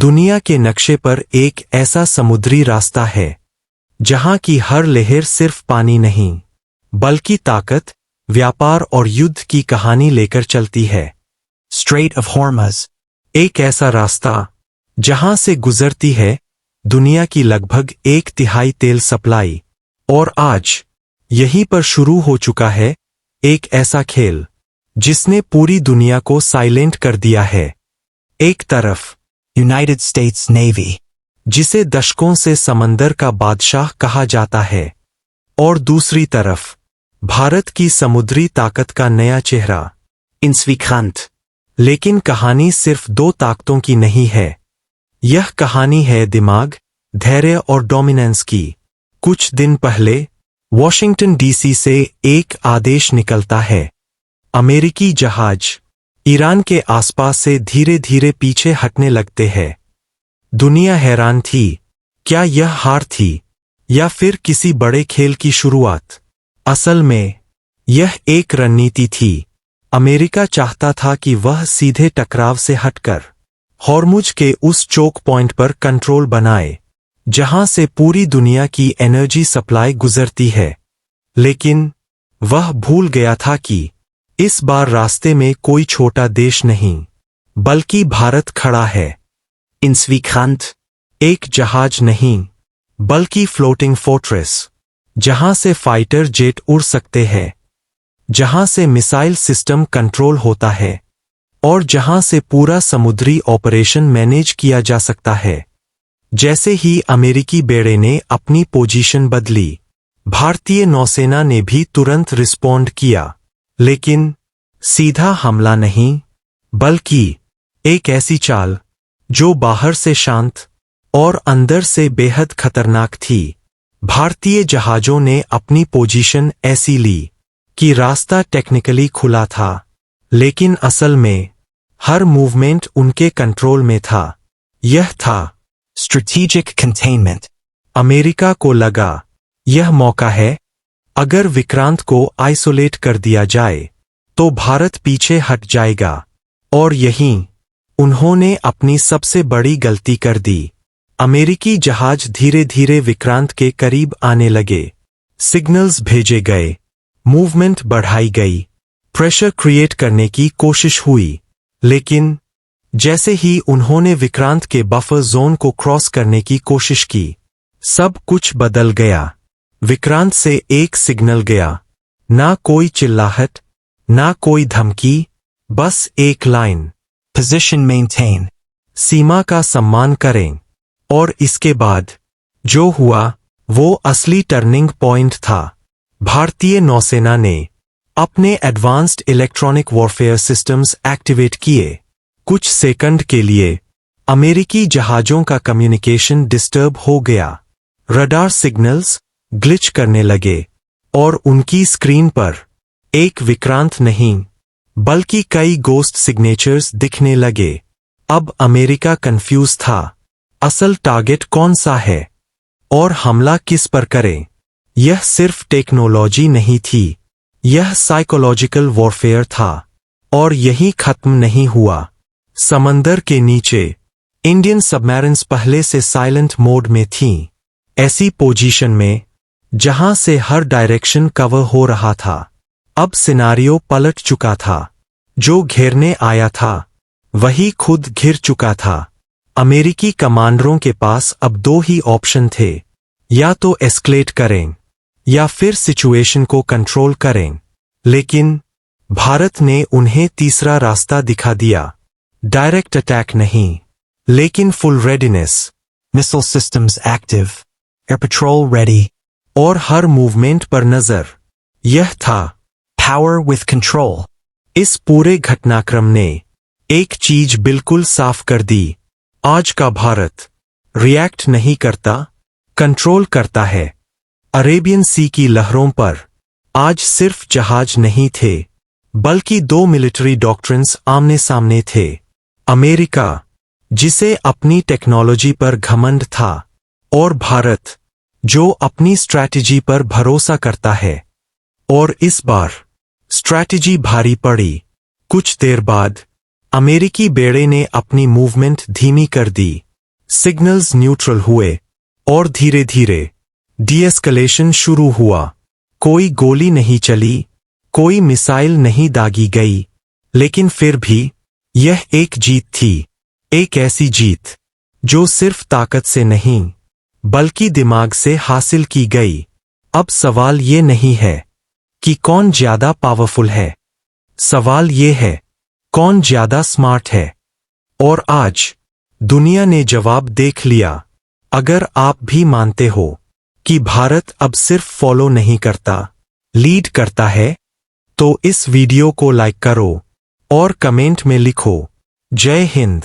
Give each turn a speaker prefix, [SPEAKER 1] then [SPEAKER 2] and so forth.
[SPEAKER 1] दुनिया के नक्शे पर एक ऐसा समुद्री रास्ता है जहां की हर लहर सिर्फ पानी नहीं बल्कि ताकत, व्यापार और युद्ध की कहानी लेकर चलती है।
[SPEAKER 2] Strait of Hormuz.
[SPEAKER 1] एक ऐसा रास्ता जहां से गुजरती है दुनिया की लगभग 1/3 तेल सप्लाई। और आज यहीं पर शुरू हो चुका है एक ऐसा खेल जिसने पूरी दुनिया को साइलेंट कर दिया है। एक तरफ
[SPEAKER 2] United States Navy.
[SPEAKER 1] जिसे दशकों से समंदर का बादशाह कहा जाता है, और दूसरी तरफ भारत की समुद्री ताकत का नया चेहरा
[SPEAKER 2] Insvikant.
[SPEAKER 1] लेकिन कहानी सिर्फ 2 ताकतों की नहीं है। यह कहानी है दिमाग, धैर्य और डोमिनेंस की। कुछ दिन पहले वॉशिंगटन डीसी से एक आदेश निकलता है। अमेरिकी जहाज ईरान के आसपास से धीरे धीरे पीछे हटने लगते हैं। दुनिया हैरान थी, क्या यह हार थी या फिर किसी बड़े खेल की शुरुआत? असल में यह एक रणनीति थी। अमेरिका चाहता था कि वह सीधे टकराव से हटकर हॉर्मुज के उस चोक पॉइंट पर कंट्रोल बनाए जहां से पूरी दुनिया की एनर्जी सप्लाई गुजरती है। लेकिन वह भूल गया था कि इस बार रास्ते में कोई छोटा देश नहीं बल्कि भारत खड़ा है।
[SPEAKER 2] Insvikant.
[SPEAKER 1] एक जहाज नहीं बल्कि फ्लोटिंग फोर्ट्रेस, जहां से फाइटर जेट उड़ सकते हैं, जहां से मिसाइल सिस्टम कंट्रोल होता है और जहां से पूरा समुद्री ऑपरेशन मैनेज किया जा सकता है। जैसे ही अमेरिकी बेड़े ने अपनी पोजीशन बदली, भारतीय नौसेना ने भी तुरंत रिस्पॉन्ड किया। लेकिन सीधा हमला नहीं बल्कि एक ऐसी चाल जो बाहर से शांत और अंदर से बेहद खतरनाक थी। भारतीय जहाजों ने अपनी पोजीशन ऐसी ली कि रास्ता टेक्निकली खुला था, लेकिन असल में हर मूवमेंट उनके कंट्रोल में था। यह था
[SPEAKER 2] Strategic Containment.
[SPEAKER 1] अमेरिका को लगा यह मौका है। अगर विक्रांत को आइसोलेट कर दिया जाए तो भारत पीछे हट जाएगा। और यहीं उन्होंने अपनी सबसे बड़ी गलती कर दी। अमेरिकी जहाज धीरे धीरे विक्रांत के करीब आने लगे। सिग्नल्स भेजे गए, मूवमेंट बढ़ाई गई, प्रेशर क्रिएट करने की कोशिश हुई। लेकिन जैसे ही उन्होंने विक्रांत के बफर जोन को क्रॉस करने की कोशिश की, सब कुछ बदल गया। विक्रांत से एक सिग्नल गया, ना कोई चिल्लाहट, ना कोई धमकी, बस एक लाइन,
[SPEAKER 2] Position maintain.
[SPEAKER 1] सीमा का सम्मान करें। और इसके बाद जो हुआ वो असली टर्निंग पॉइंट था। भारतीय नौसेना ने अपने advanced electronic warfare systems activate किए। कुछ सेकंड के लिए अमेरिकी जहाजों का कम्युनिकेशन डिस्टर्ब हो गया। रडार सिग्नल्स ग्लिच करने लगे और उनकी स्क्रीन पर एक विक्रांत नहीं बल्कि कई गोस्ट सिग्नेचर्स दिखने लगे। अब अमेरिका कंफ्यूज था, असल टारगेट कौन सा है और हमला किस पर करें। यह सिर्फ टेक्नोलॉजी नहीं थी, यह साइकोलॉजिकल वॉरफेयर था। और यही खत्म नहीं हुआ। समंदर के नीचे इंडियन सबमरीन्स पहले से साइलेंट मोड में थीं, ऐसी पोजीशन में जहां से हर डायरेक्शन कवर हो रहा था। अब सिनारियो पलट चुका था। जो घेरने आया था वही खुद घिर चुका था। अमेरिकी कमांडरों के पास अब 2 ही ऑप्शन थे, या तो एस्केलेट करें या फिर सिचुएशन को कंट्रोल करें। लेकिन भारत ने उन्हें तीसरा रास्ता दिखा दिया। डायरेक्ट अटैक नहीं, लेकिन full readiness,
[SPEAKER 2] Missile systems active. Air patrol ready.
[SPEAKER 1] और हर मूवमेंट पर नजर। यह था
[SPEAKER 2] Power with control.
[SPEAKER 1] इस पूरे घटनाक्रम ने एक चीज बिल्कुल साफ कर दी। आज का भारत रिएक्ट नहीं करता, कंट्रोल करता है। अरेबियन सी की लहरों पर आज सिर्फ जहाज नहीं थे बल्कि 2 मिलिट्री डॉक्ट्रिन्स आमने सामने थे। अमेरिका जिसे अपनी टेक्नोलॉजी पर घमंड था, और भारत जो अपनी स्ट्रैटेजी पर भरोसा करता है। और इस बार स्ट्रैटेजी भारी पड़ी। कुछ देर बाद अमेरिकी बेड़े ने अपनी मूवमेंट धीमी कर दी। सिग्नल्स न्यूट्रल हुए और धीरे धीरे डीएस्कलेशन शुरू हुआ। कोई गोली नहीं चली, कोई मिसाइल नहीं दागी गई, लेकिन फिर भी यह एक जीत थी, एक ऐसी जीत जो सिर्फ ताकत से नहीं बल्कि दिमाग से हासिल की गई। अब सवाल ये नहीं है कि कौन ज्यादा पावरफुल है, सवाल ये है कौन ज्यादा स्मार्ट है। और आज दुनिया ने जवाब देख लिया। अगर आप भी मानते हो कि भारत अब सिर्फ फॉलो नहीं करता, लीड करता है, तो इस वीडियो को लाइक करो और कमेंट में लिखो जय हिंद।